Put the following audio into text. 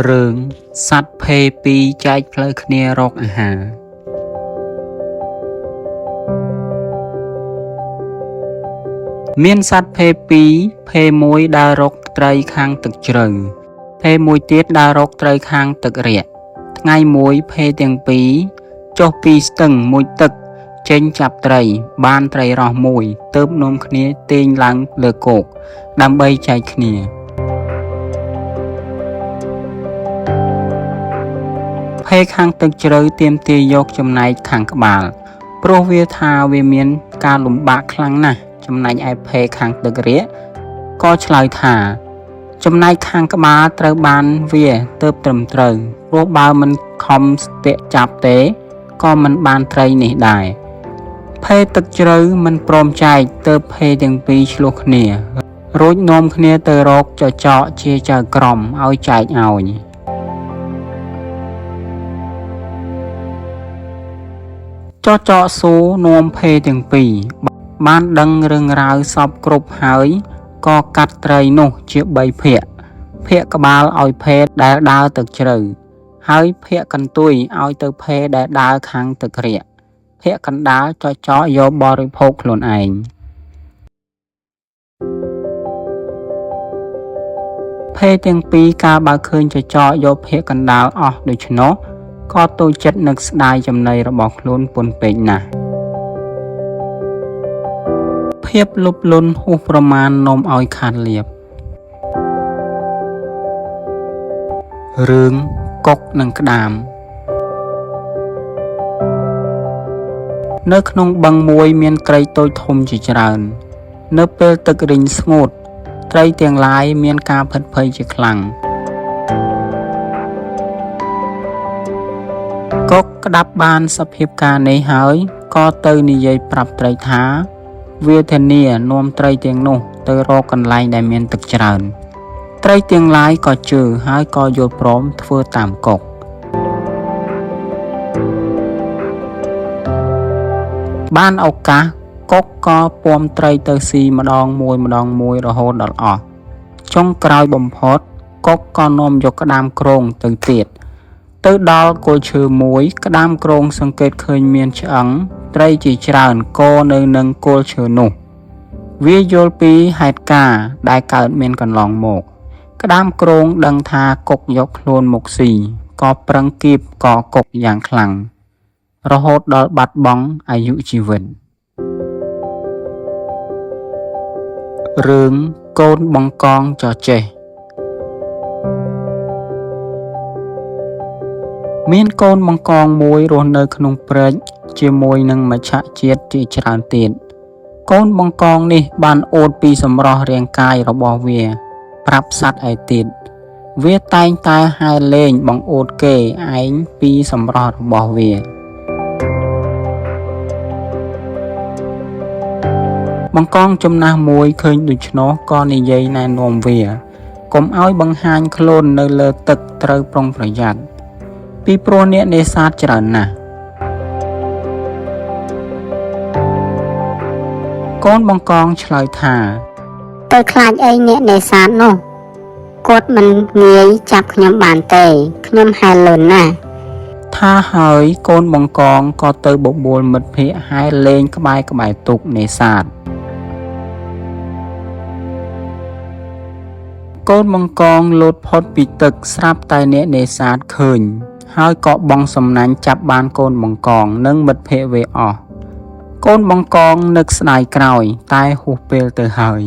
រឿងសត្វភេពីរចែកផ្លូវគ្នារកអាហារមានសត្វភេពីរភេមួយដើររកត្រីខាងទឹកជ្រៅភេមួយទៀតដើររកត្រីខាងទឹករាក់ថ្ងៃមួយភេទាំងពីរចុះពីស្ទឹងមួយទឹកចេញចាប់ត្រីបានត្រីរស់មួយទើបនាំគ្នាទាញឡើងលើគោកដើម្បីចែកគ្នាភេខាងទឹកជ្រៅទាមទារយកចំណែកខាងក្បាលព្រោះវាថាវាមានការលំបាកខ្លាំងណាស់ចំណែកឯភេខាងទឹករាក់ក៏ឆ្លើយថាចំណែកខាងក្បាលត្រូវបានវាទើបត្រឹមត្រូវព្រោះបើមិនខំស្ទាក់ចាប់ទេក៏មិនបានត្រីនេះដែរភេទឹកជ្រៅមិនព្រមចែកទើបភេទាំងពីរឆ្លោះគ្នារួចនាំគ្នាទៅរកចចកជាចៅក្រមឲ្យចែកឲ្យចចកសួរនាំភេទាំងពីរបានដឹងរឿងរ៉ាវសពគ្រប់ហើយក៏កាត់ត្រីនោះជា3ភាគភាគក្បាលឲ្យភេដែលដើរទឹកជ្រៅហើយភាគកន្ទុយឲ្យទៅភេដែលដើរខាងទឹករាក់ភាគកណ្ដាលចចកយកបរិភោគខ្លួនឯងភេទាំងពីរកាលបើឃើញចចកយកភាគកណ្ដាលអស់ដូច្នោះក៏តូចចិត្តនឹកស្ដាយចំណីរបស់ខ្លួនពន់ពេកណាស់ភាពលុបលន់ហួសប្រមាណនាំឲ្យខាតលៀបរឿងកុកនិងក្តាមនៅក្នុងបឹងមួយមានត្រីតូចធំជាច្រើននៅពេលទឹករីងស្ងួតត្រីទាំងឡាយមានការភិតភ័យជាខ្លាំងកុកក្តាប់បានសភាពការនេះហើយក៏ទៅនិយាយប្រាប់ត្រីថាវាធានានាំត្រីទាំងនោះទៅរកកន្លែងដែលមានទឹកច្រើនត្រីទាំងឡាយក៏ជឿហើយក៏យល់ព្រមធ្វើតាមកុកបានឱកាសកុកក៏ពំត្រីទៅស៊ីម្ដងមួយរហូតដល់អស់ចុងក្រោយបំផុតកុកក៏នាំយកក្តាមគ្រងទៅទៀតទៅដល់គល់ឈើមួយក្តាមគ្រងសង្កេតឃើញមានឆ្អឹងត្រីជាច្រើនគរនៅនឹងគល់ឈើនោះវាយល់ពីហេតុការណ៍ដែលកើតមានកន្លងមកក្តាមគ្រងដឹងថាកុកយកខ្លួនមកស៊ីក៏ប្រឹងគៀបកកុកយ៉ាងខ្លាំងរហូតដល់បាត់បង់អាយុជីវិតរឿងកូនបង្កងចចេះមានកូនបង្កងមួយរស់នៅក្នុងព្រែកជាមួយនឹងមច្ឆជាតិជាច្រើនទៀតកូនបង្កងនេះបានអួតពីសម្រស់រាងកាយរបស់វាប្រាប់សត្វឯទៀតវាតែងតែហែលេងបង្អួតគេឯងពីសម្រស់របស់វាបង្កងចំណាស់មួយឃើញដូច្នោះក៏និយាយណែនាំវាកុំឲ្យបង្ហាញខ្លួននៅលើទឹកត្រូវប្រុងប្រយ័ត្នពីព្រោះអ្នកនេសាទច្រើនណាស់កូនបង្កងឆ្លើយថាទៅខ្លាចអីអ្នកនេសាទនោះគាត់មិនងាយចាប់ខ្ញុំបានទេខ្ញុំហែលលន់ណាស់ថាហើយកូនបង្កងក៏ទៅបបួលមិត្តភ័ក្តិហែលលេងក្បែរទូកនេសាទកូនបង្កងលោតផុតពីទឹកស្រាប់តែអ្នកនេសាទឃើញហើយក៏បង់សំណាញ់ចាប់បានកូនបង្កងនិងមិត្តភ័ក្តិវាអស់កូនបង្កងនឹកស្ដាយក្រោយតែហួសពេលទៅហើយ